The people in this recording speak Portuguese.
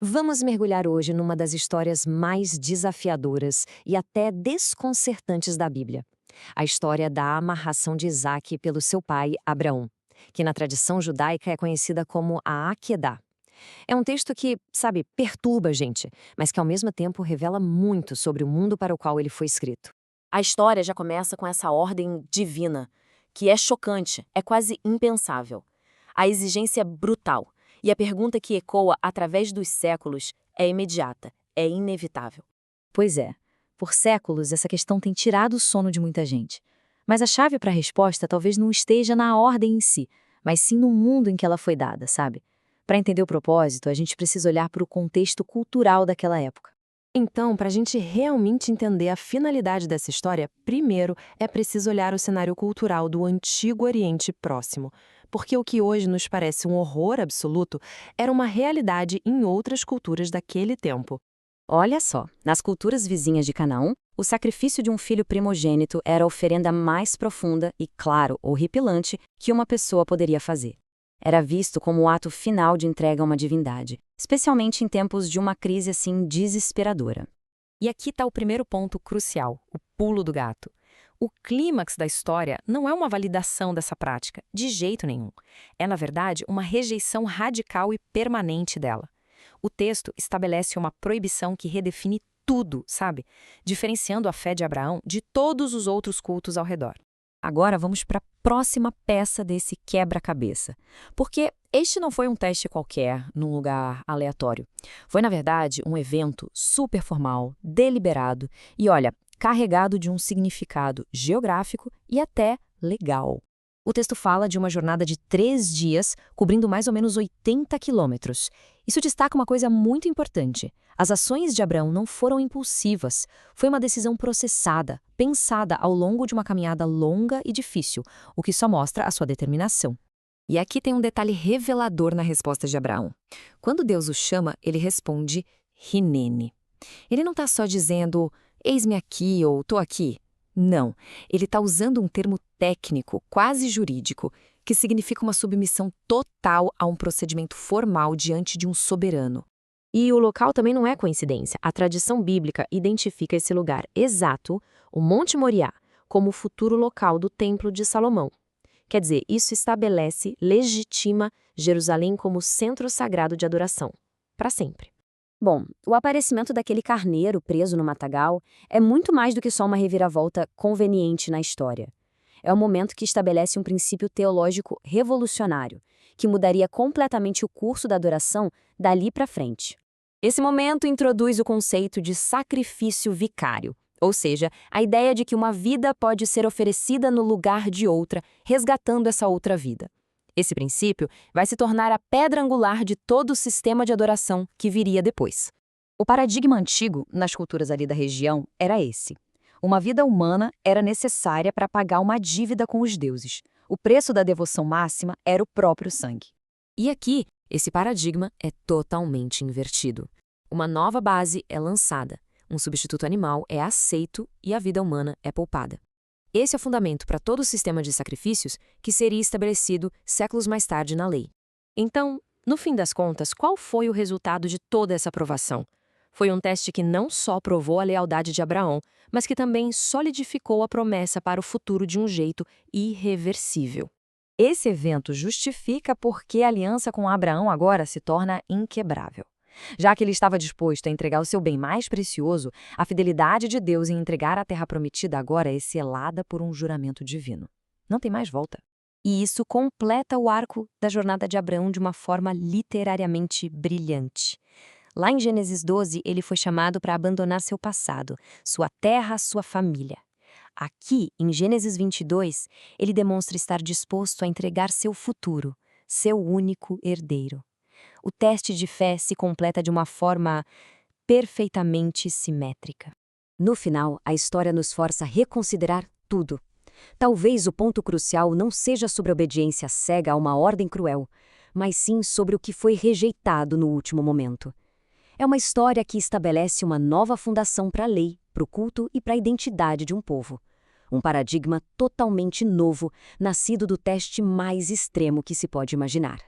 Vamos mergulhar hoje numa das histórias mais desafiadoras e até desconcertantes da Bíblia. A história da amarração de Isaque pelo seu pai, Abraão, que na tradição judaica é conhecida como a Aquedá. É um texto que, sabe, perturba a gente, mas que ao mesmo tempo revela muito sobre o mundo para o qual ele foi escrito. A história já começa com essa ordem divina, que é chocante, é quase impensável. A exigência é brutal, e a pergunta que ecoa através dos séculos é imediata, é inevitável. Pois é, por séculos essa questão tem tirado o sono de muita gente. Mas a chave para a resposta talvez não esteja na ordem em si, mas sim no mundo em que ela foi dada, sabe? Para entender o propósito, a gente precisa olhar para o contexto cultural daquela época. Então, para a gente realmente entender a finalidade dessa história, primeiro é preciso olhar o cenário cultural do Antigo Oriente Próximo, porque o que hoje nos parece um horror absoluto era uma realidade em outras culturas daquele tempo. Olha só, nas culturas vizinhas de Canaã, o sacrifício de um filho primogênito era a oferenda mais profunda e, claro, horripilante que uma pessoa poderia fazer. Era visto como o ato final de entrega a uma divindade, especialmente em tempos de uma crise assim desesperadora. E aqui está o primeiro ponto crucial, o pulo do gato. O clímax da história não é uma validação dessa prática, de jeito nenhum. É, na verdade, uma rejeição radical e permanente dela. O texto estabelece uma proibição que redefine tudo, sabe? Diferenciando a fé de Abraão de todos os outros cultos ao redor. Agora vamos para a próxima peça desse quebra-cabeça. Porque este não foi um teste qualquer, num lugar aleatório. Foi, na verdade, um evento super formal, deliberado e, olha, carregado de um significado geográfico e até legal. O texto fala de uma jornada de 3 dias, cobrindo mais ou menos 80 quilômetros. Isso destaca uma coisa muito importante. As ações de Abraão não foram impulsivas. Foi uma decisão processada, pensada ao longo de uma caminhada longa e difícil, o que só mostra a sua determinação. E aqui tem um detalhe revelador na resposta de Abraão. Quando Deus o chama, ele responde Hinene. Ele não está só dizendo, eis-me aqui ou tô aqui. Não, ele está usando um termo técnico, quase jurídico, que significa uma submissão total a um procedimento formal diante de um soberano. E o local também não é coincidência. A tradição bíblica identifica esse lugar exato, o Monte Moriá, como o futuro local do Templo de Salomão. Quer dizer, isso estabelece, legitima Jerusalém como centro sagrado de adoração, para sempre. Bom, o aparecimento daquele carneiro preso no matagal é muito mais do que só uma reviravolta conveniente na história. É um momento que estabelece um princípio teológico revolucionário, que mudaria completamente o curso da adoração dali para frente. Esse momento introduz o conceito de sacrifício vicário, ou seja, a ideia de que uma vida pode ser oferecida no lugar de outra, resgatando essa outra vida. Esse princípio vai se tornar a pedra angular de todo o sistema de adoração que viria depois. O paradigma antigo, nas culturas ali da região, era esse. Uma vida humana era necessária para pagar uma dívida com os deuses. O preço da devoção máxima era o próprio sangue. E aqui, esse paradigma é totalmente invertido. Uma nova base é lançada, um substituto animal é aceito e a vida humana é poupada. Esse é o fundamento para todo o sistema de sacrifícios que seria estabelecido séculos mais tarde na lei. Então, no fim das contas, qual foi o resultado de toda essa provação? Foi um teste que não só provou a lealdade de Abraão, mas que também solidificou a promessa para o futuro de um jeito irreversível. Esse evento justifica por que a aliança com Abraão agora se torna inquebrável. Já que ele estava disposto a entregar o seu bem mais precioso, a fidelidade de Deus em entregar a terra prometida agora é selada por um juramento divino. Não tem mais volta. E isso completa o arco da jornada de Abraão de uma forma literariamente brilhante. Lá em Gênesis 12, ele foi chamado para abandonar seu passado, sua terra, sua família. Aqui, em Gênesis 22, ele demonstra estar disposto a entregar seu futuro, seu único herdeiro. O teste de fé se completa de uma forma perfeitamente simétrica. No final, a história nos força a reconsiderar tudo. Talvez o ponto crucial não seja sobre a obediência cega a uma ordem cruel, mas sim sobre o que foi rejeitado no último momento. É uma história que estabelece uma nova fundação para a lei, para o culto e para a identidade de um povo. Um paradigma totalmente novo, nascido do teste mais extremo que se pode imaginar.